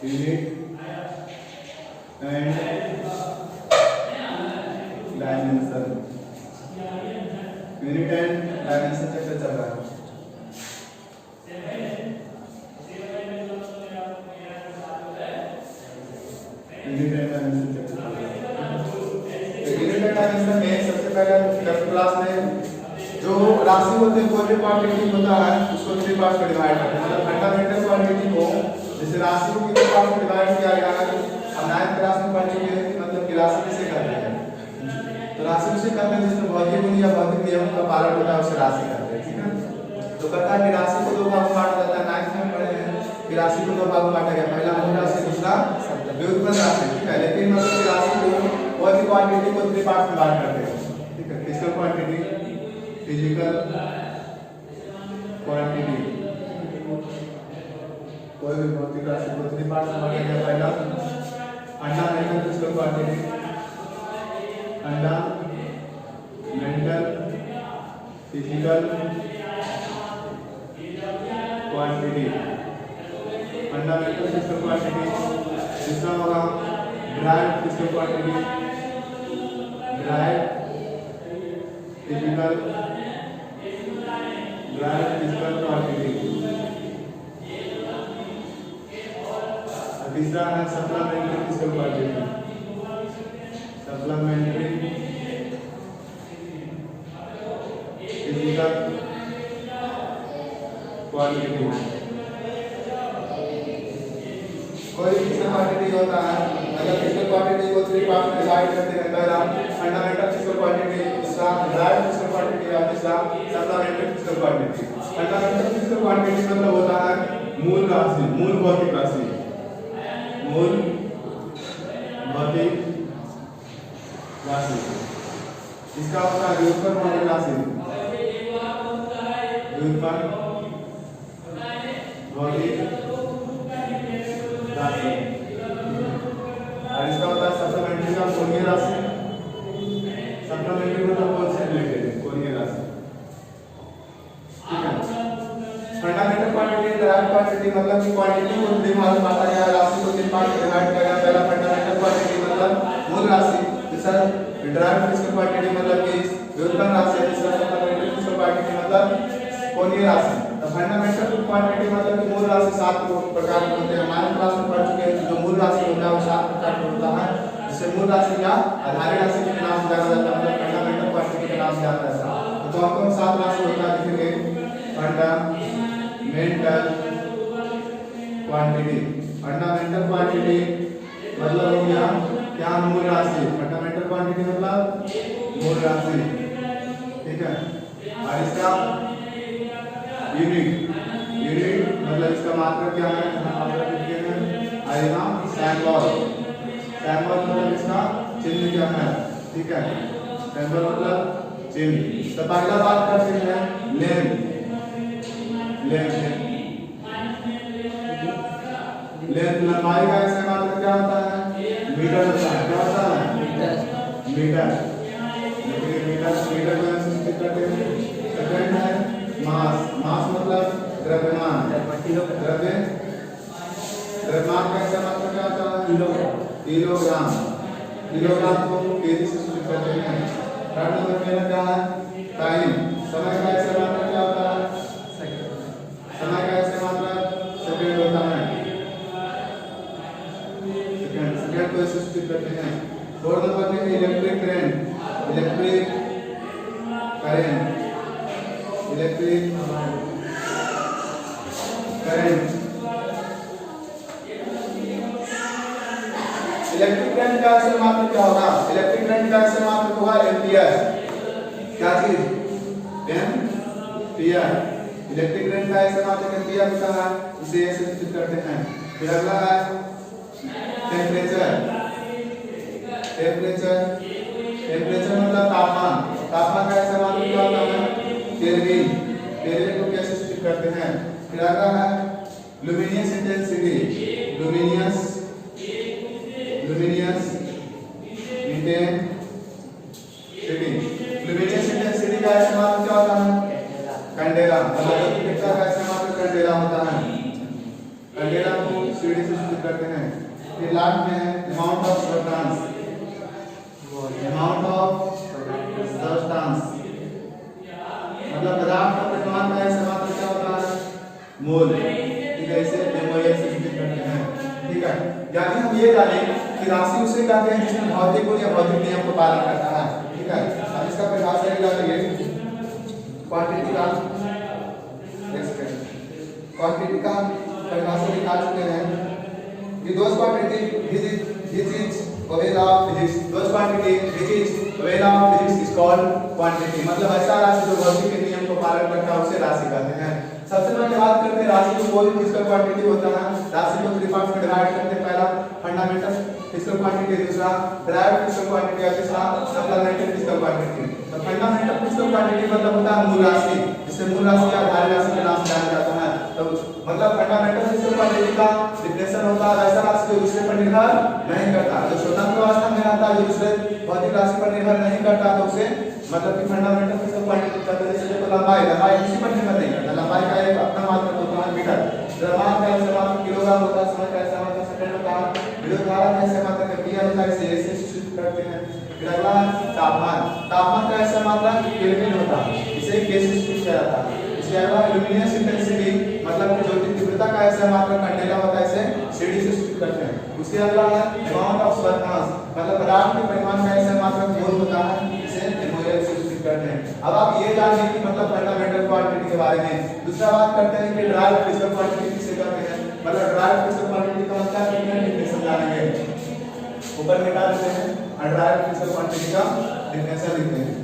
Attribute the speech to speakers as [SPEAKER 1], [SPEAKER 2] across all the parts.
[SPEAKER 1] Unit and dimension. Unit and dimension chapter चल रहा है। यूनिट एंड डायमेंशन चैप्टर चल रहा है। यूनिट एंड डायमेंशन में सबसे पहले 10th क्लास में जो राशि होते हैं, कोई भी क्वांटिटी होता है उसको 3 पार्ट्स में डिवाइड करते हैं। मतलब फंडामेंटल क्वांटिटी को जैसे राशि को 3 पार्ट्स में डिवाइड किया गया है। अब 9th क्लास में पढ़ चुके हैं मतलब कि राशि कैसे करते हैं। तो राशि उसे करते हैं जिसमें भौतिक गुण या भौतिक नियमों का पालन होता है, उसे राशि करते हैं। ठीक है। तो कहता है कि राशि को 2 भागों में बांटा जाता है। 9th में पढ़े हैं कि राशि को 2 भागों में बांटा गया, पहला मूल राशि, दूसरा व्युत्पन्न राशि। ठीक है। लेकिन मतलब कि राशि को कोई भी क्वांटिटी को 3 पार्ट्स में बांट करते हैं। ठीक है। फिजिकल क्वांटिटी, फिजिकल क्वांटिटी, कोई भी भौतिक राशि को 3 पार्ट्स में बांटा गया। पहला fundamental physical quantity, fundamental physical quantity, fundamental physical quantity. दूसरा होगा drive physical quantity, drive physical quantity. तीसरा है supplementary physical quantity, supplementary physical quantity. कोई फिजिकल क्वांटिटी होता है मतलब फिजिकल क्वांटिटी को 3 पार्ट में डिवाइड करते हैं। पहला फंडामेंटल फिजिकल क्वांटिटी, दूसरा ड्राइव फिजिकल क्वांटिटी और तीसरा supplementary physical quantity. Fundamental physical quantity मतलब होता है मूल राशि, मूल भौतिक राशि, मूल भौतिक राशि। इसका होता है व्युत्पन्न भौतिक राशि, व्युत्पन्न भौतिक राशि। और इसका होता है सप्लीमेंट्री का कोणीय राशि। सप्लीमेंट्री मतलब कौन से रिलेटेड है, कोणीय राशि। ठीक है। फंडामेंटल क्वांटिटी, ड्राइव क्वांटिटी मतलब कि क्वांटिटी को 3 भाग में बांटा गया, राशि को 3 पार्ट में डिवाइड किया गया। पहला फंडामेंटल क्वांटिटी मतलब मूल राशि, दूसरा ड्राइव फिजिकल क्वांटिटी मतलब कि व्युत्पन्न राशि, तीसरा सप्लीमेंट्री फिजिकल क्वांटिटी मतलब कोणीय राशि। तो फंडामेंटल क्वांटिटी मतलब कि मूल राशि 7 प्रकार के होते हैं। हमारे क्लास में पढ़ चुके हैं जो मूल राशि होता है वो 7 प्रकार का होता है। जिससे मूल राशि या आधारी राशि के नाम से जाना जाता है, मतलब फंडामेंटल क्वांटिटी के नाम से आता है। तो कौन-कौन 7 राशि होता है लिखेंगे। फंडामेंटल क्वांटिटी, फंडामेंटल क्वांटिटी मतलब हो गया क्या, मूल राशि। फंडामेंटल क्वांटिटी मतलब मूल राशि। ठीक है। और इसका यूनिट, यूनिट मतलब इसका मात्रक क्या है, मात्रक लिखते हैं और यहाँ सैंबल, सैंबल मतलब इसका चिन्ह क्या है। ठीक है। सैंबल मतलब चिन्ह। तो पहला बात करते हैं लेंथ, लेंथ, लेंथ लंबाई का ऐसा मात्रक क्या होता है, मीटर होता है। क्या होता है, मीटर। लेकिन मीटर, मीटर को ऐसे करते हैं। सेकंड है मास, मास मतलब द्रव्यमान, द्रव्य, द्रव्यमान का ऐसा मात्रक क्या होता है, किलोग्राम, किलोग्राम, किलोग्राम को केजी से सूचित करते हैं। थर्ड नंबर में क्या है, टाइम, समय का ऐसा मात्रक क्या होता है, समय का ऐसा मात्रक सेकंड होता है। सेकंड, सेकंड को ऐसे सूचित करते हैं। फोर्थ नंबर में electric current, electric current, electric current. Electric current का ऐसा मात्रक क्या होगा, इलेक्ट्रिक करंट का ऐसा मात्रक होगा एम्पियर। क्या चीज, एम्पियर। इलेक्ट्रिक करंट का ऐसा मात्रक एम्पियर होता है, इसे ऐसे सूचित करते हैं। फिर अगला है टेम्परेचर, टेम्परेचर, टेम्परेचर मतलब तापमान, तापमान का ऐसा मात्रक क्या होता है, केल्विन, केल्विन को कैसे सूचित करते हैं। फिर अगला है luminous intensity, luminous, luminous intensity. Luminous intensity का ऐसा मात्रक क्या होता है, कैंडेला, मतलब का ऐसा मात्रक कैंडेला होता है। कैंडेला को सीढ़ी से शुरू करते हैं। फिर लास्ट में है amount of substance, amount of substance मतलब पदार्थ का परिमाण का ऐसा मात्रा क्या होता है, मोल। ठीक है, इसे एमओएल से सूचित करते हैं। ठीक है, यानी हम ये जाने कि राशि उसे कहते हैं जिसमें भौतिक गुण या भौतिक नियम को पालन करता है। ठीक है, अब इसका परिभाषा निकाल लेंगे। क्वांटिटी का क्वांटिटी का परिभाषा निकाल चुके हैं कि those quantity which is obey of physics, those quantity which is obey of physics is called quantity। मतलब ऐसा राशि जो भौतिक के नियम को पालन करता है उसे राशि कहते हैं। सबसे पहले बात करते हैं राशि को कोई भी फिजिकल क्वांटिटी होता है, राशि को थ्री पार्ट्स में डिवाइड करते हैं। पहला फंडामेंटल फिजिकल क्वांटिटी, दूसरा डिराइव्ड फिजिकल क्वांटिटी और तीसरा सप्लीमेंट्री फिजिकल क्वांटिटी। तो फंडामेंटल फिजिकल क्वांटिटी मतलब होता है मूल राशि, जिसे मूल राशि या आधार राशि के नाम से जाना जाता है। तो मतलब फंडामेंटल फिजिकल क्वांटिटी का डिफिनेशन होता है ऐसा राशि जो दूसरे पर निर्भर नहीं करता, जो स्वतंत्र अवस्था में रहता है, जो दूसरे भौतिक राशि पर निर्भर नहीं करता, तो उसे मतलब कि फंडामेंटल फिजिकल क्वांटिटी कहते हैं। जैसे लंबाई किसी पर निर्भर नहीं करता, लंबाई का एक अपना मात्रक होता है मीटर, द्रव्यमान का ऐसा मात्रक किलोग्राम होता है, समय का ऐसा मात्रक सेकंड होता है, विद्युत धारा का ऐसा मात्रक पी होता है, इसे सूचित करते हैं। फिर अगला तापमान, तापमान का ऐसा मात्रक केल्विन होता है, इसे के से सूचित किया जाता है। इसके अलावा ल्यूमिनस इंटेंसिटी मतलब कि ज्योति तीव्रता का ऐसा मात्रक कैंडेला होता है, इसे सीडी से सूचित करते हैं। उसके अलावा अमाउंट ऑफ सब्सटेंस मतलब पदार्थ के परिमाण का ऐसा मात्रक मोल होता है, इसे एमओएल से सूचित करते हैं। अब आप ये जानिए कि मतलब फंडामेंटल क्वांटिटी के बारे में। दूसरा बात करते हैं कि ड्राइव्ड फिजिकल क्वांटिटी किसे कहते हैं, मतलब ड्राइव्ड फिजिकल क्वांटिटी का मतलब क्या डिफिनेशन जानेंगे। ऊपर निकाल देते हैं और ड्राइव्ड फिजिकल क्वांटिटी का डिफिनेशन लिखते हैं।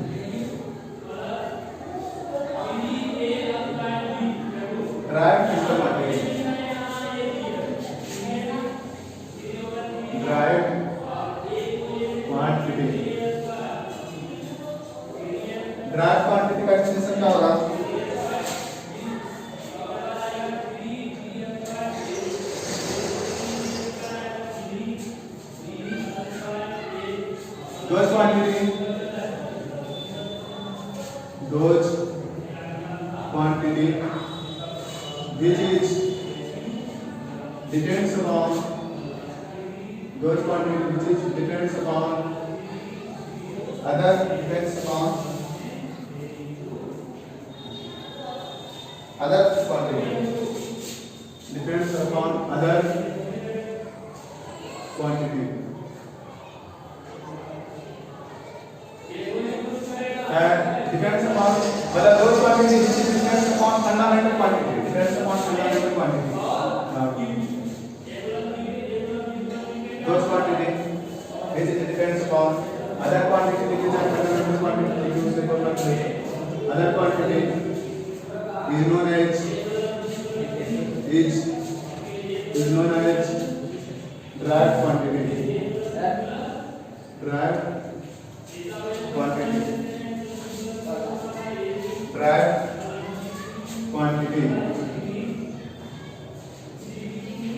[SPEAKER 1] Derived physical quantity, derived quantity, derived quantity का डिफिनेशन क्या होगा, dose quantity, dose quantity which is depends upon dose quantity which is depends upon other quantity depends upon other quantity and depends upon whether those quantity which is depends upon fundamental quantity depends upon fundamental quantity those quantity which is depends upon other quantity which is fundamental quantity other quantity is known as derived quantity derived quantity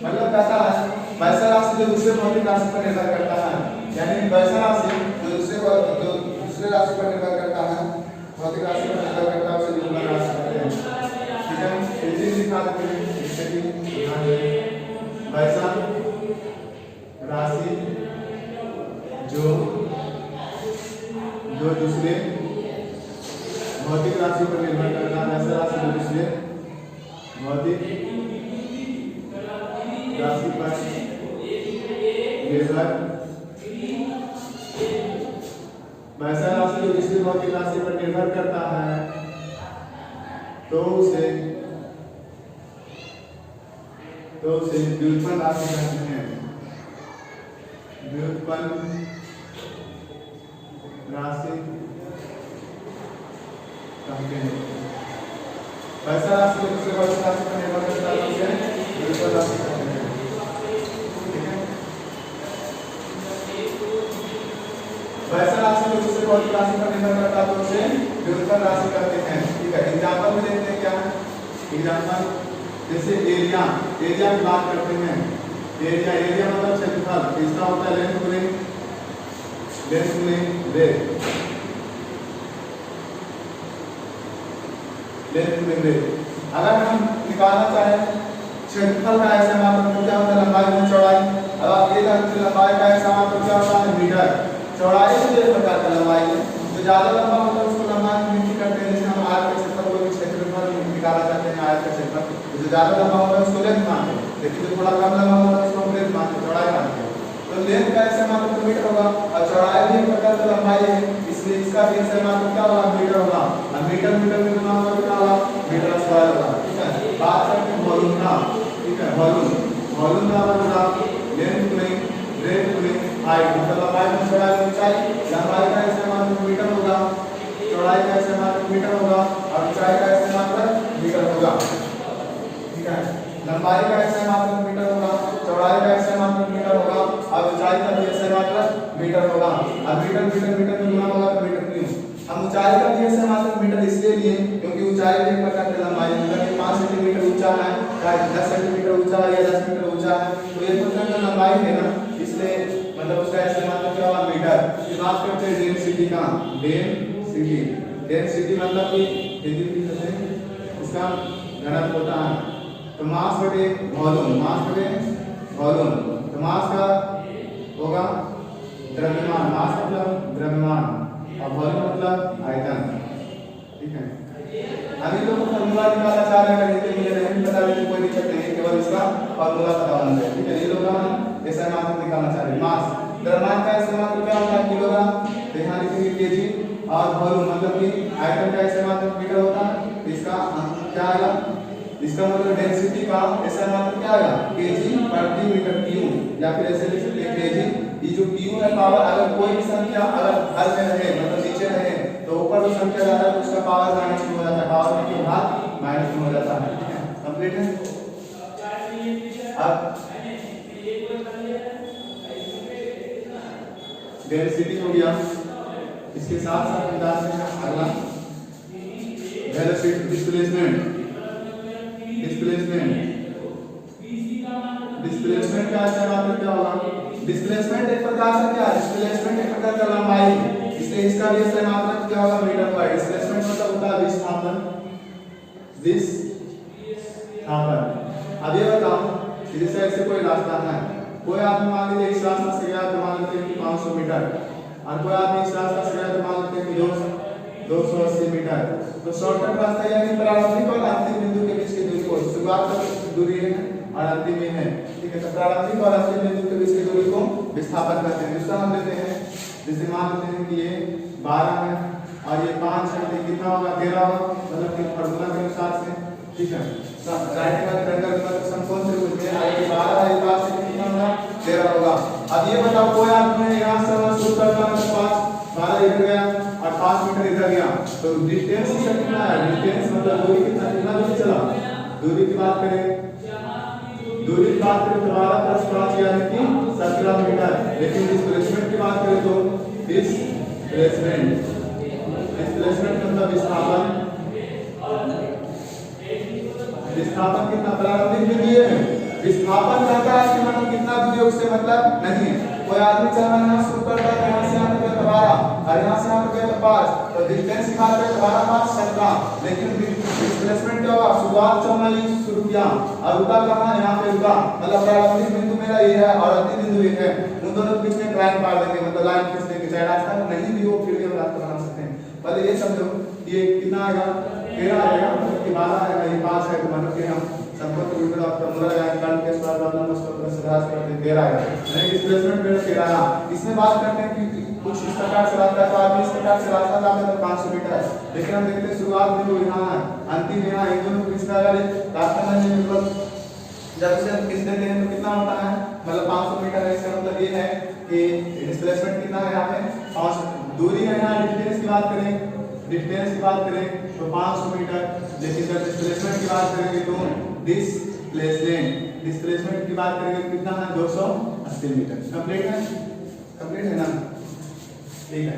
[SPEAKER 1] मतलब कैसा है, वैसा राशि जो दूसरे भौतिक राशि पर निर्भर करता है, यानी वैसा राशि जो दूसरे राशि पर निर्भर करता है, भौतिक राशि पर निर्भर करता है, उसे जुड़ना राशि कहते हैं। ठीक है, इसी दिखा देते हैं जैसे कि वैसा राशि जो दूसरे भौतिक राशि पर निर्भर करता है, ऐसा राशि जो दूसरे भौतिक राशि पर निर्भर वैसा राशि जो दूसरी भौतिक राशि पर निर्भर करता है तो उसे व्युत्पन्न राशि कहते हैं। व्युत्पन्न राशि कहते हैं। वैसा राशि जो दूसरे भौतिक राशि पर निर्भर करता है उसे व्युत्पन्न राशि कहते हैं। ठीक है, वैसा राशि जो दूसरे भौतिक राशि पर निर्भर करता है तो उसे व्युत्पन्न राशि कहते हैं। ठीक है, एग्जांपल में देखते हैं क्या है। एग्जांपल जैसे एरिया की बात करते हैं। एरिया मतलब क्षेत्रफल, इसका होता है लेंथ गुणे ब्रेथ। अगर हम निकालना चाहें क्षेत्रफल का ऐसा मात्रक तो क्या होता है, लंबाई करके लंबाई का एक समान तो क्या होता है मीटर। चौड़ाई भी एक प्रकार का लंबाई है, जो ज्यादा लंबा होता है उसको लंबाई में गिनती करते हैं। जैसे हम आयत का क्षेत्रफल को भी क्षेत्रफल निकाला करते हैं आयत का क्षेत्रफल, जो ज्यादा लंबा होता है उसको लेंथ मानते हैं, लेकिन जो थोड़ा कम लंबा होता है उसको हम लेंथ मानते हैं, चौड़ाई मानते हैं। तो लेंथ का ऐसे मान तो मीटर होगा और चौड़ाई भी एक प्रकार का लंबाई है, इसलिए इसका भी ऐसे मान तो क्या होगा मीटर होगा। और मीटर मीटर में गुना होगा क्या होगा मीटर स्क्वायर होगा। ठीक है, बात करते हैं वॉल्यूम का। ठीक है, वॉल्यूम का होगा length plus breadth plus height, मतलब लंबाई में चौड़ाई में ऊंचाई। लंबाई का ऐसे मान तो मीटर होगा, चौड़ाई का ऐसे मान तो मीटर होगा और ऊंचाई का ऐसे मान मीटर होगा। ठीक है, लंबाई का ऐसे मान तो मीटर होगा, चौड़ाई का ऐसे मान तो मीटर होगा और ऊंचाई का भी ऐसे मान मीटर होगा। अब मीटर मीटर मीटर में गुना होगा तो मीटर क्यूब। हम ऊंचाई का भी ऐसे मान मीटर इसलिए लिए क्योंकि ऊंचाई भी एक प्रकार की लंबाई है, मतलब 5 सेंटीमीटर ऊंचा है, चाहे 10 सेंटीमीटर ऊंचा है या 10 मीटर ऊंचा है, तो ये प्रकार की लंबाई है ना, इसलिए मतलब उसका ऐसे मान क्या होगा मीटर। फिर बात करते हैं डेंसिटी का। डेंसिटी मतलब कि इसका घनत्व होता है। तो मास बटे वॉल्यूम, तो मास का होगा द्रव्यमान, मास मतलब द्रव्यमान और वॉल्यूम मतलब आयतन। ठीक है, अभी लोग फॉर्मूला निकालना चाह रहे हैं, लेकिन मुझे नहीं पता, लेकिन कोई दिक्कत नहीं है, केवल इसका फॉर्मूला पता होना चाहिए। ठीक है, ये लोग हम ऐसा मान निकालना चाह रहे हैं। मास द्रव्यमान का ऐसे मान क्या होता है किलोग्राम, तो यहाँ लिखेंगे केजी, और वॉल्यूम मतलब कि आयतन का ऐसे मान मीटर होता है। इसका क्या आएगा, इसका मतलब डेंसिटी का ऐसा मतलब क्या आएगा केजी प्रति मीटर क्यूब, या फिर ऐसे लिख सकते हैं केजी। ये जो क्यू है पावर, अगर कोई भी संख्या अगर हर में रहे मतलब नीचे रहे तो ऊपर जो संख्या ज्यादा है तो उसका पावर माइनस हो जाता है, पावर में क्यों भाग माइनस हो जाता है। ठीक है, कंप्लीट है। अब डेंसिटी हो गया, इसके साथ साथ निकाल सकते हैं अगला वेलोसिटी, डिस्प्लेसमेंट का ऐसा मतलब क्या होगा, डिस्प्लेसमेंट एक प्रकार से क्या है, डिस्प्लेसमेंट एक प्रकार का लंबाई, इसलिए इसका भी ऐसा मतलब क्या होगा मीटर बाय। डिस्प्लेसमेंट मतलब होता है विस्थापन। अब ये बताओ कि जैसे ऐसे कोई रास्ता है, कोई आदमी मान लीजिए इस रास्ते से गया तो मान लेते हैं कि 500 मीटर, और कोई आदमी इस रास्ते से गया तो मान लेते हैं कि 280 मीटर। तो शॉर्टकट रास्ता यानी प्रारंभिक और अंतिम बिंदु के बीच की दूरी को, शुरुआत का दूरी है और अंतिम है। ठीक है, तो प्रारंभिक और अंतिम बिंदु के बीच की दूरी को विस्थापन कहते हैं। दूसरा हम लेते हैं, जैसे मान लेते हैं कि ये 12 है और ये 5 है, तो कितना होगा 13 होगा, मतलब कि फार्मूला के अनुसार से। ठीक है, राइट एंगल ट्रायंगल का समकोण त्रिभुज में आगे 12 है, ये बात से कितना होगा 13 होगा। अब ये बताओ कोई आदमी यहां से शुरू करता है 12 इधर गया और 5 मीटर इधर गया, तो डिस्टेंस कितना है, डिस्टेंस मतलब दूरी कितना दूरी चला। दूरी की बात करें तो 12 + 5 यानी कि 17 मीटर, लेकिन डिस्प्लेसमेंट की बात करें तो डिस्प्लेसमेंट मतलब विस्थापन कितना प्रारंभिक बिंदु है। विस्थापन कहता है कि मतलब कितना दूरी उससे मतलब नहीं है। कोई आदमी चल रहा है यहाँ शुरू करता है, यहाँ से यहाँ तक 12 और यहाँ से यहाँ तक 5, तो डिस्टेंस की बात करें 12 + 5 17, लेकिन डिस्प्लेसमेंट क्या होगा, शुरुआत से हमने शुरू किया और रुका कहाँ, यहाँ पे रुका, मतलब प्रारंभिक बिंदु मेरा ये है और अंतिम बिंदु ये है, उन दोनों के बीच में लाइन पार देंगे, मतलब लाइन खींच देंगे, चाहे रास्ता नहीं भी हो फिर भी हम रास्ता बना सकते हैं। पहले ये समझो ये कितना आएगा 13 आएगा, मतलब कि 12 आएगा, ये 5 है, तो मतलब कि हम संपर्क वितरण और फॉर्मूला लगाएंगे, कारण के स्वाद वाला मस्त पर सुधार करते 13 आएगा, यानी डिस्प्लेसमेंट मेरा 13 आया। इसमें बात करते हैं कि कुछ इस प्रकार से रास्ता है, तो आदमी इस प्रकार से रास्ता जाता है तो 500 मीटर है, लेकिन हम देखते हैं शुरुआत में जो यहाँ है अंतिम यहाँ, इन दोनों के बीच का अगर रास्ता नहीं मतलब जब से हम खींच देते हैं तो कितना होता है, मतलब 500 मीटर है। इसका मतलब ये है कि डिस्प्लेसमेंट कितना है यहाँ पे 5 दूरी है। यहाँ डिस्टेंस की बात करें तो 500 मीटर, लेकिन जब डिस्प्लेसमेंट की बात करेंगे तो डिस्प्लेसमेंट की बात करेंगे तो कितना है 280 मीटर। कंप्लीट है ना, ठीक है।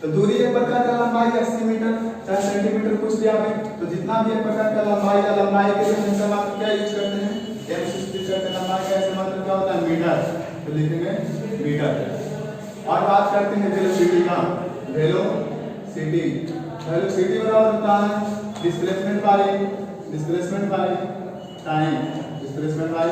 [SPEAKER 1] तो दूरी एक प्रकार का लंबाई 80 मीटर चाहे सेंटीमीटर कुछ भी आपने, तो जितना भी एक प्रकार का लंबाई या लंबाई के लिए हम सब क्या यूज करते हैं, एम यूज करते हैं। लंबाई का ऐसे मतलब क्या होता है मीटर, तो लिखेंगे मीटर। और बात करते हैं वेलोसिटी का। वेलोसिटी बराबर होता है displacement by time. Displacement by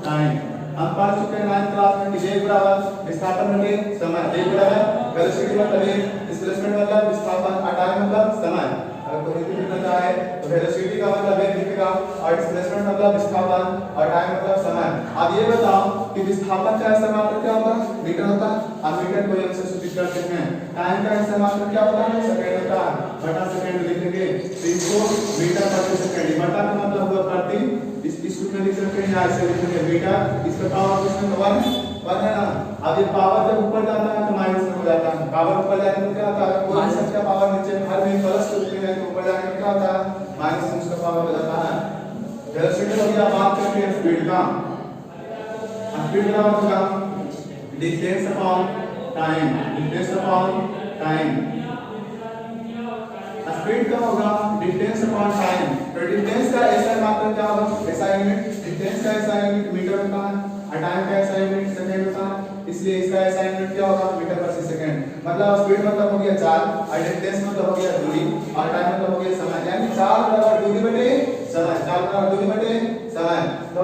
[SPEAKER 1] time. हम पढ़ चुके हैं 9th क्लास में कि वेग बराबर विस्थापन बटे समय। वेग बराबर वेलोसिटी मतलब वेग, डिस्प्लेसमेंट मतलब विस्थापन और टाइम मतलब समय। अगर कोई हिंदी लिखना चाहे तो वेलोसिटी का मतलब वेग लिखेगा और डिस्प्लेसमेंट मतलब विस्थापन और टाइम मतलब समय। अब ये बताओ कि विस्थापन का ऐसा मात्रक क्या होता है? मीटर होता है। अब मीटर को हम से सूचित करते हैं। टाइम का ऐसा मात्रक क्या होता है? सेकंड होता है। बटा सेकंड लिखेंगे तो इसको मीटर प्रति सेकंड, बटा का मतलब हुआ प्रति, इस रूप में लिख सकते हैं, यहाँ ऐसे लिखेंगे मीटर, इसका पावर कितना 1 है ना। अब ये पावर जब ऊपर जाता है तो माइनस में हो जाता है, पावर ऊपर जाने में क्या होता है? कोई भी संख्या पावर नीचे हर में प्लस होती है तो ऊपर जाने में क्या होता है? माइनस में उसका पावर हो जाता है। वेलोसिटी हो गया, बात करते हैं स्पीड का। स्पीड का होगा distance upon time, distance upon time. Speed का होगा डिस्टेंस अपॉन टाइम। तो डिस्टेंस का ऐसा मात्रक क्या होगा? ऐसा यूनिट, डिस्टेंस का ऐसा यूनिट मीटर होता है और टाइम का ऐसा यूनिट सेकंड होता है, इसलिए इसका ऐसा यूनिट क्या होगा? मीटर प्रति सेकंड। मतलब स्पीड मतलब हो गया 4 और डिस्टेंस मतलब हो गया दूरी और टाइम मतलब हो गया समय, यानी 4 बराबर दूरी बटे समय, 4 बराबर दूरी बटे समय। तो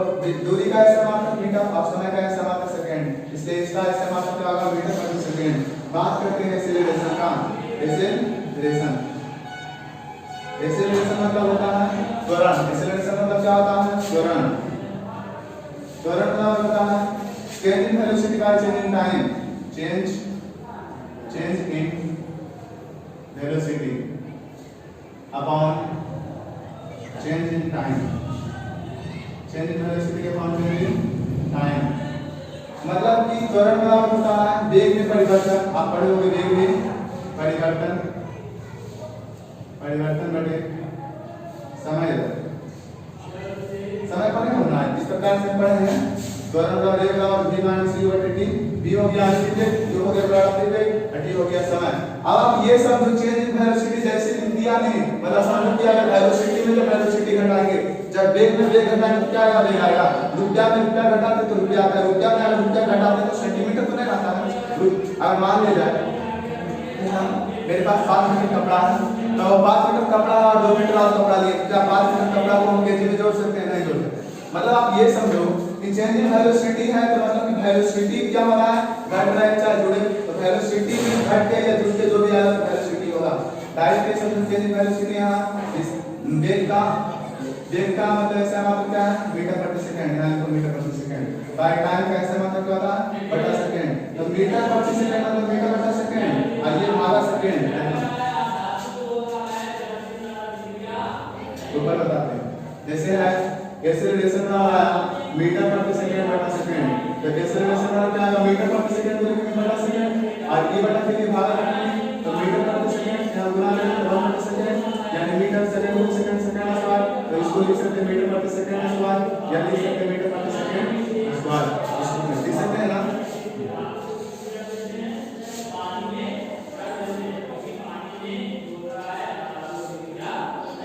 [SPEAKER 1] दूरी का ऐसा मात्रक मीटर और समय का ऐसा मात्रक सेकंड, इसलिए इसका ऐसा मात्रक क्या होगा? मीटर प्रति सेकंड। बात करते हैं एक्सीलरेशन का। एक्सीलरेशन, एक्सीलरेशन मतलब होता है त्वरण। एक्सीलरेशन मतलब क्या होता है? त्वरण। त्वरण मतलब होता है change in velocity by change in time, change in velocity upon change in time, change in velocity upon change in time. मतलब कि त्वरण मतलब होता है वेग में परिवर्तन। आप पढ़ोगे वेग में परिवर्तन, परिवर्तन बटे समय, समय पर होना है। इस प्रकार से पढ़े हैं त्वरण का वेग और v माइनस u बटे t, v हो गया स्पीड, u हो गया वेलोसिटी वेग, t हो गया समय। अब आप ये सब जो चेंज इन वेलोसिटी जैसे लिख दिया नहीं, मतलब समझ क्या है? वेलोसिटी में जब वेलोसिटी घटाएंगे, जब वेग में वेग घटाएंगे तो क्या आएगा? वेग आएगा। रुपया में रुपया घटाते तो रुपया आता है, रुपया में रुपया घटाते तो सेंटीमीटर तो नहीं आता है। अगर मान ले जाए मेरे पास 5 मीटर कपड़ा है, तो 5 मीटर कपड़ा और 2 मीटर और कपड़ा लिए, क्या 5 मीटर कपड़ा को हम केजी में जोड़ सकते हैं? नहीं जोड़ सकते। मतलब आप ये समझो कि चेंज इन वेलोसिटी है तो मतलब कि वेलोसिटी क्या हो रहा है? घट रहा है चाहे जुड़े, तो वेलोसिटी में घट के या जुड़ के जो भी आएगा वेलोसिटी होगा। डायरेक्ट समझो चेंज इन वेलोसिटी यहां इस वेग का मतलब ऐसा मतलब क्या है? मीटर प्रति सेकंड, यानी तो मीटर प्रति सेकंड। बाय टाइम का ऐसा मतलब क्या होता है? बटा सेकंड। तो मीटर प्रति सेकंड मतलब मीटर बटा सेकंड और ये हमारा सेकंड ऊपर बताते हैं। जैसे है एक्सीलरेशन का मीटर प्रति सेकंड बटा सेकंड, तो एक्सीलरेशन का क्या है? मीटर प्रति सेकंड को लिखेंगे बटा सेकंड और ये बटा के लिए भाग करेंगे तो मीटर प्रति सेकंड यहां गुना करेंगे तो प्रति सेकंड, यानी metre second second second square, तो इसको लिख सकते हैं मीटर प्रति सेकंड स्क्वायर, यानी लिख सकते हैं मीटर प्रति सेकंड स्क्वायर। इसको लिख सकते हैं ना।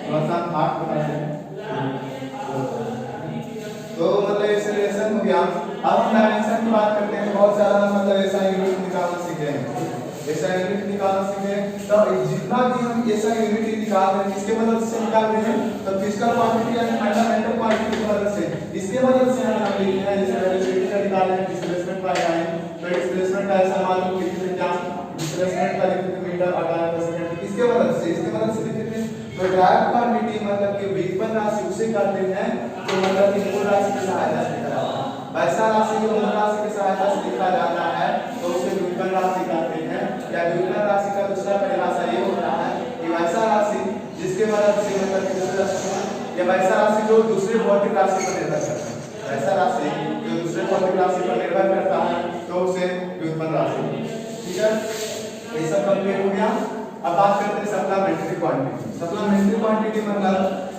[SPEAKER 1] थोड़ा सा भाग बताते हैं। तो मतलब एक्सीलरेशन हो गया। अब हम डायमेंशन की बात करते हैं। बहुत सारा मतलब ऐसा यूनिट निकालना सीखे हैं, ऐसा यूनिट निकालना सीखे हैं। तो जितना भी हम ऐसा यूनिट निकाल रहे हैं किसके मदद से निकाल रहे हैं? तो फिजिकल क्वांटिटी यानी फंडामेंटल क्वांटिटी की मदद से, इसके मदद से हम लिखते हैं। जैसे वेलोसिटी का निकाल रहे हैं डिस्प्लेसमेंट बाय टाइम, तो डिस्प्लेसमेंट का ऐसा मालूम लिखते हैं क्या? डिस्प्लेसमेंट का लिखते हैं मीटर और टाइम पर सेकंड। किसके मदद से? इसके मदद से लिखते हैं। तो डायरेक्ट क्वांटिटी मतलब कि व्युत्पन्न राशि उसे करते हैं तो मतलब कि मूल राशि की सहायता से लिखा जाता है। वैसा राशि जो मूल राशि की सहायता से लिखा जाता है तो उसे व्युत्पन्न राशि कहते हैं। या व्युत्पन्न राशि का दूसरा परिभाषा ये होता है कि वैसा राशि जिसके मदद से मतलब कि दूसरे राशि या वैसा राशि जो दूसरे भौतिक राशि पर निर्भर करता है, वैसा राशि जो दूसरे भौतिक राशि पर निर्भर करता है तो उसे व्युत्पन्न राशि। ठीक है, ये सब कंप्लीट हो गया। अब बात करते हैं सप्लीमेंट्री क्वांटिटी। सप्लीमेंट्री क्वांटिटी मतलब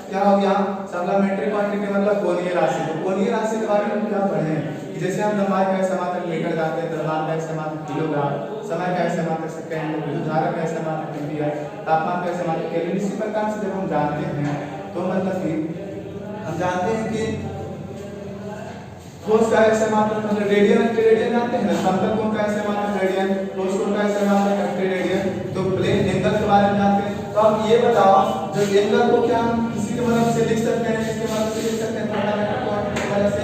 [SPEAKER 1] क्या हो गया? सप्लीमेंट्री क्वांटिटी मतलब कोणीय राशि। तो कोणीय राशि के बारे में क्या पढ़े कि जैसे हम लंबाई का ऐसा मात्रक मीटर जानते हैं, द्रव्यमान का ऐसा मात्रक किलोग्राम, समय का ऐसा मात्रक सेकंड, विद्युत धारा का ऐसा मात्रक एम्पीयर, तापमान का ऐसा मात्रक केल्विन। इसी प्रकार से जब हम जानते हैं तो मतलब कि हम जानते हैं कि ठोस का ऐसा मात्रक मतलब रेडियन, रेडियन जानते हैं ना। समतल कोण का ऐसा मात्रक रेडियन, ठोस कोण का ऐसा मात्रक रेडियन। तो प्लेन एंगल के बारे में जानते हैं। तो अब ये बताओ जो एंगल को क्या हम किसी की मदद से लिख सकते हैं? इसके मदद से लिख सकते हैं फंडामेंटल क्वांटिटी की मदद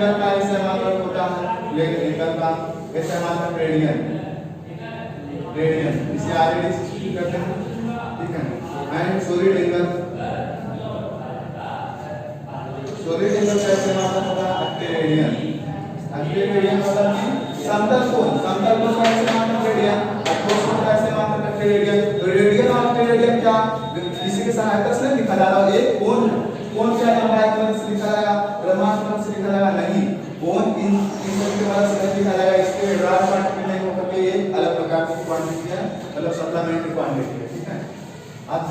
[SPEAKER 1] लीटर का ऐसे मात्रक होता है, लीटर का ऐसे मात्रक रेडियन, इसे आरएडी सब्स्टिट्यूट करते हैं, ठीक है। एंड सॉलिड एंगल का ऐसे मात्रक होता है रेडियन, मतलब कि समतल कोण का ऐसे मात्रक रेडियन, ठोस कोण का ऐसे मात्रक रेडियन। तो रेडियन और रेडियन क्या इसी की सहायता से लिखा जा रहा है। एक कोण क्या लंबाई की मदद से लिखा जाएगा, द्रव्यमान की मदद से लिखा जाएगा नहीं, कोण इन सब की मदद से नहीं लिखा जाएगा। इसके ड्राई क्वांटिटी नहीं होकर के ये अलग प्रकार की क्वांटिटी है, मतलब सप्लीमेंट्री क्वांटिटी है, ठीक है। अब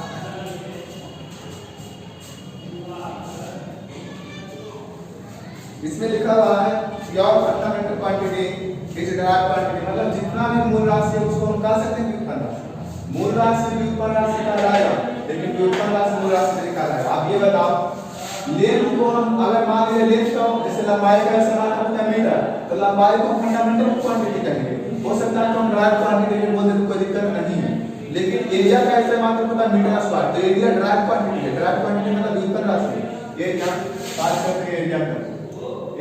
[SPEAKER 1] इसमें लिखा हुआ है your fundamental quantity is dry quantity, मतलब जितना भी मूल राशि है उसको हम कह सकते हैं व्युत्पन्न राशि। मूल राशि व्युत्पन्न राशि कहलाएगा, लेकिन व्युत्पन्न राशि मूल राशि नहीं कहलाएगा। आप ये बताओ, लेंथ को हम अगर मान लीजिए लेंथ का जैसे लंबाई का समान होता है मीटर, तो लंबाई को फंडामेंटल क्वांटिटी कहेंगे। हो सकता है तो हम ड्राई क्वांटिटी में बोल दें, कोई दिक्कत नहीं है। लेकिन एरिया का ऐसे मात्रक होता है मीटर स्क्वायर, तो एरिया ड्राई क्वांटिटी है। ड्राई क्वांटिटी मतलब व्युत्पन्न राशि। ये क्या बात करते हैं एरिया का,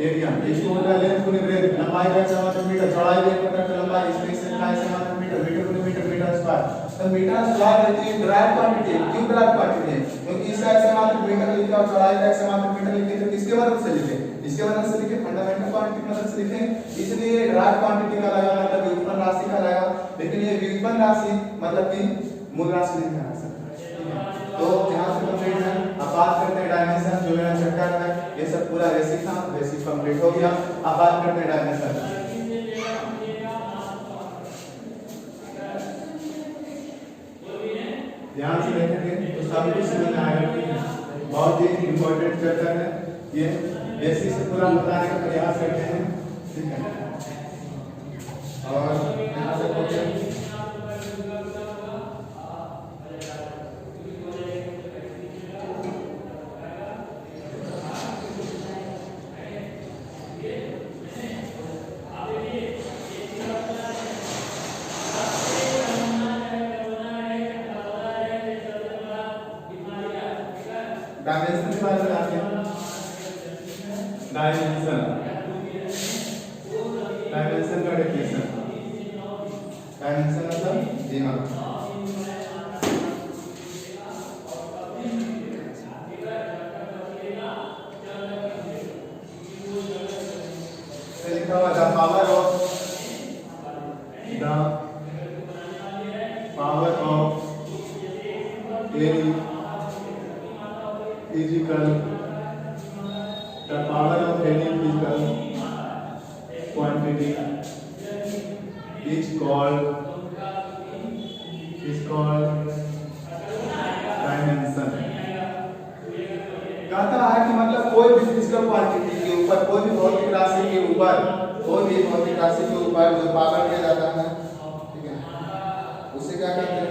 [SPEAKER 1] एरिया इसको होता है लेंथ गुने ब्रेथ, लंबाई का ऐसे मात्रक मीटर, चौड़ाई भी एक प्रकार का लंबाई, इसमें से का ऐसे मात्रक मीटर, मीटर गुने मीटर स्क्वायर। तो मीटर स्क्वायर रहती है ड्राई क्वांटिटी। क्यों ड्राई क्वांटिटी है? क्योंकि इसका ऐसे मात्रक मीटर लिखा और चौड़ाई का ऐसे मात्रक मीटर लिखे, तो किसके मदद से लिखे? इसके मदद से लिखे, फंडामेंटल क्वांटिटी की मदद से लिखे, इसलिए ड्राई क्वांटिटी का लगा मतलब व्युत्पन्न राशि का लगा। लेकिन ये व्युत्पन्न राशि मतलब कि मूल राशि नहीं कहा सकता, ठीक है। तो यहां से कंप्लीट है। अब बात करते हैं डायमेंशन, जो मेरा चैप्टर है ये सब पूरा बेसिक था, बेसिक कंप्लीट हो गया। अब बात करते हैं डायमेंशन। ध्यान से देखेंगे तो सभी कुछ समझ में आएगा, ठीक है। बहुत ही इंपॉर्टेंट चैप्टर है ये, बेसिक से पूरा बताने का प्रयास करते हैं, ठीक है। और यहाँ से देखिए डायमेंशन के बारे में आते हैं। डायमेंशन का डेफिनेशन, डायमेंशन मतलब दिमाग। लिखा हुआ the power of any physical, the power of any physical quantity is called dimension। कहता है कि मतलब कोई भी फिजिकल क्वांटिटी के ऊपर, कोई भी भौतिक राशि के ऊपर, कोई भी भौतिक राशि के ऊपर जो पावर दिया जाता है, ठीक है, उसे क्या कहते हैं?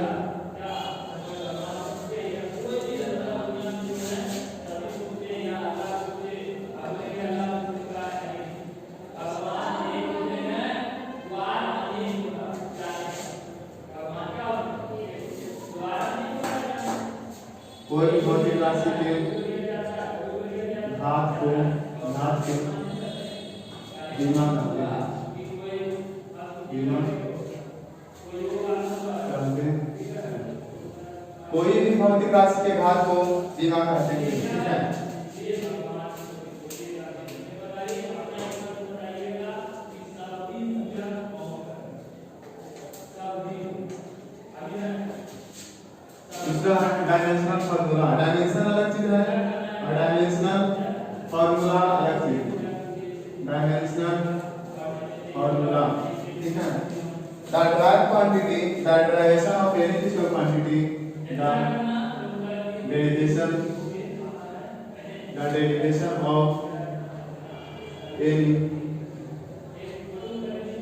[SPEAKER 1] कोई भी भौतिक राशि के घात को बीमा करते हैं, कोई भी भौतिक राशि के घात को बीमा करते हैं, ठीक है। दूसरा डायमेंशनल फार्मूला, डायमेंशन अलग चीज है और डायमेंशनल फार्मूला अलग चीज। डायमेंशनल फार्मूला, ठीक है। The dry quantity, the derivation of any physical quantity, the derivation of any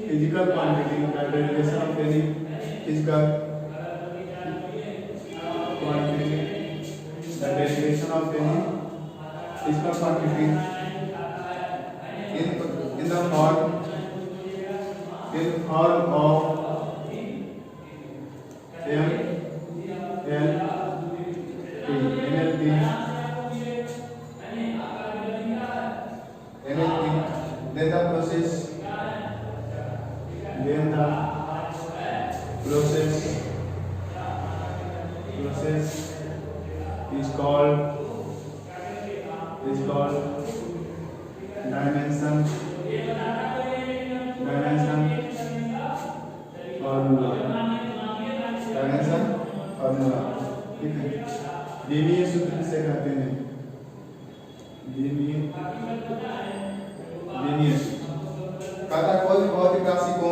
[SPEAKER 1] physical quantity, the derivation of any physical quantity, the derivation of any physical quantity in the form of NLP process is called dimension formula. Dimension formula, ठीक है। द्विमीय सूत्र किसे कहते हैं? द्विमीय सूत्र कहता कोई भी भौतिक राशि को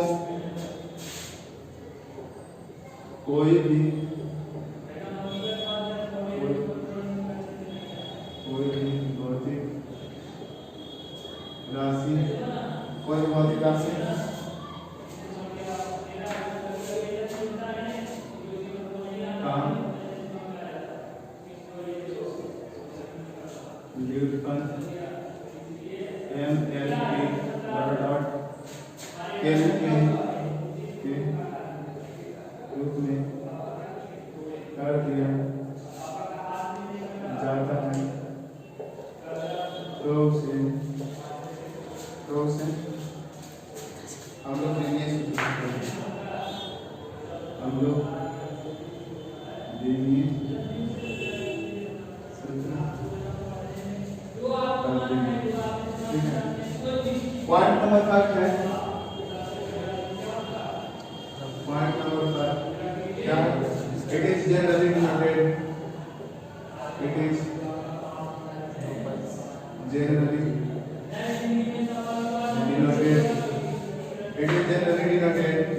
[SPEAKER 1] कोई भी भौतिक राशि व्युत्पन्न के रूप में कर दिया जाता है तो उसे हम लोग द्विमीय सूत्र करते हैं, ठीक है। पॉइंट नंबर 5 है, पॉइंट नंबर 5 क्या? It is generally denoted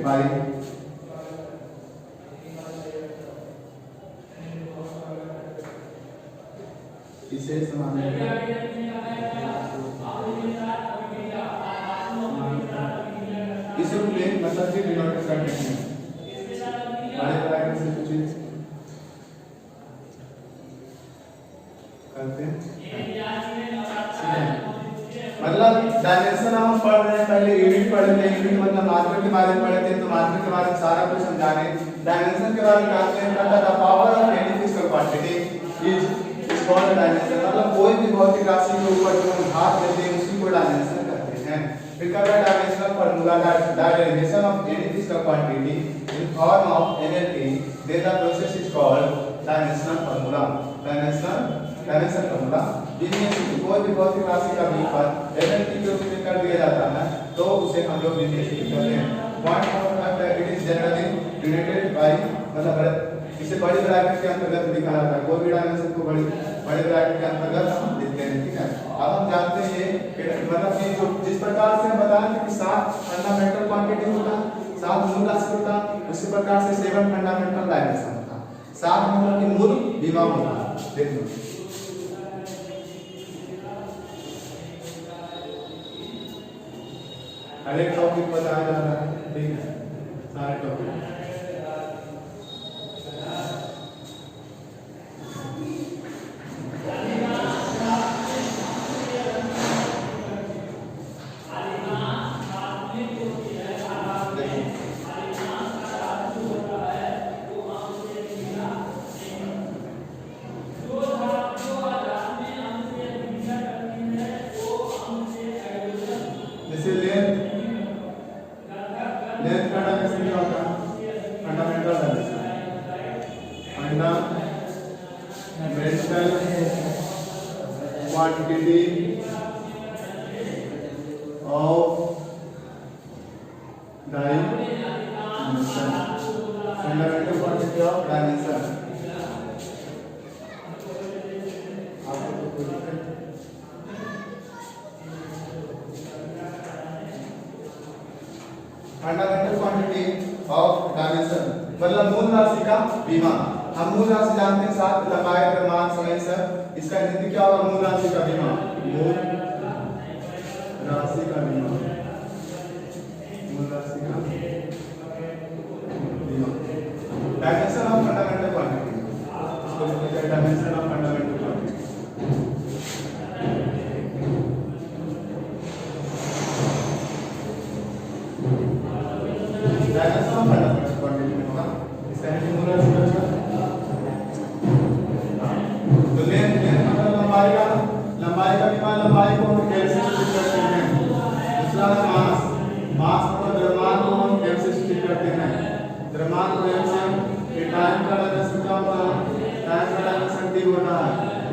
[SPEAKER 1] by इसे समानांतर इसे प्लेन मतलब कि डिनोट करते हैं बड़े ब्रैकेट से कुछ करते हैं, मतलब डायमेंशन हम पढ़ रहे हैं। पहले यूनिट पढ़ रहे थे, यूनिट मतलब मात्रा के बारे में पढ़े थे, तो मात्रा के बारे में सारा कुछ समझा रहे हैं। डायमेंशन के बारे में ट्रांसलेट करता था power of any physical quantity is called dimension, मतलब कोई भी भौतिक राशि के ऊपर जो भाग देते हैं उसी को डायमेंशन कहते हैं। फिर का dimensional formula dimension of any physical quantity in form of MLT, then the process is called dimensional formula. Dimension formula कोई भी भौतिक राशि का विघटन एनएलटी के रूप में कर दिया जाता है तो उसे हम लोग कहते हैं। Point number 5 it is generally denoted by, मतलब इसे बड़ी ब्रैकेट के अंतर्गत लिखा जाता है। कोई भी डायमेंशन को बड़ी ब्रैकेट के अंतर्गत हम लिखते हैं, ठीक है। अब हम जानते हैं ये मतलब कि जो जिस प्रकार से हम बताएं कि 7 फंडामेंटल क्वांटिटी होता है, 7 मूल राशि होता है, उसी प्रकार से 7 फंडामेंटल डायमेंशन होता है। 7 मतलब कि मूल विभव होता है। देखो हर एक टॉपिक बताया जा रहा है, ठीक है, सारे topic. Quantity of dimension, fundamental quantity of dimension। Fundamental quantity of dimension मतलब मूल राशि का विमा। हम मूल राशि जानते हैं 7 लंबाई परिमाण समय सर, इसका हिंदी क्या होगा? मूल राशि का विमा, मूल राशि का विमा, मूल राशि का विमा। डायमेंशन ऑफ फंडामेंटल क्वांटिटी, इसको लिखते हैं dimension of fundamental quantity. Dimension of fundamental quantity में होगा इसका हिंदी मूल राशि का विमा। तो लेंथ मतलब लंबाई का विमान, लंबाई को हम कैसे सूचित करते हैं? दूसरा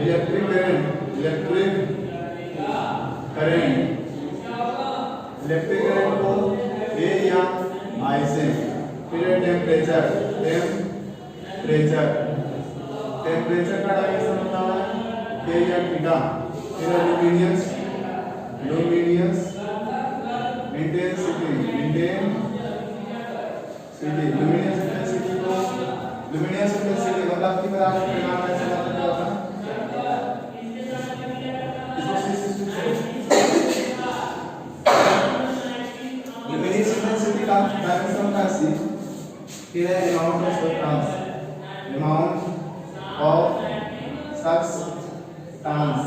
[SPEAKER 1] इलेक्ट्रिक करंट को ए या आई से, फिर टेम्परेचर का डायमेंशन होता है के या थीटा, फिर लुमिनियस इंटेंसिटी मतलब की बराबर परिमाण कैसे बताते होता है लुमिनियस इंटेंसिटी का डायमेंशन होता है सी, फिर है अमाउंट ऑफ सब्सटेंस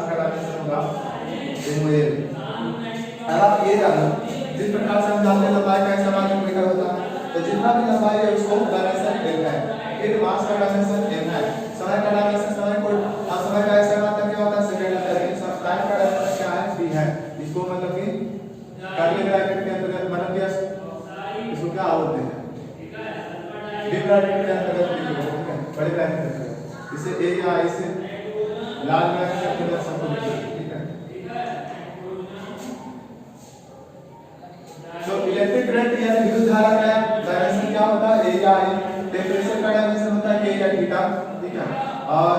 [SPEAKER 1] का डायमेंशन होगा एमओएल। अब आप ये जानो जिस प्रकार से हम जानते हैं लंबाई का समान मीटर होता है, तो जितना भी लंबाई है उसको डायमेंशन m है, फिर मास का डायमेंशन m है, समय का डायमेंशन समय का ऐसा मात्रा क्या होता है सेकंड होता है, लेकिन टाइम का डायमेंशन क्या है t है। इसको मतलब कि कर्ली ब्रैकेट के अंतर्गत मतलब दिया, इसको क्या बोलते हैं डी ब्रैकेट के अंतर्गत लिखो, ठीक है, बड़े ब्रैकेट के अंतर्गत इसे a या i से लाल ब्रैकेट के अंतर्गत सबको लिखो, ठीक है। तो इलेक्ट्रिक करंट यानी विद्युत धारा का डायमेंशन क्या होता है ए या आई, टेम्परेचर का डायमेंशन होता है के या थीटा, ठीक है। और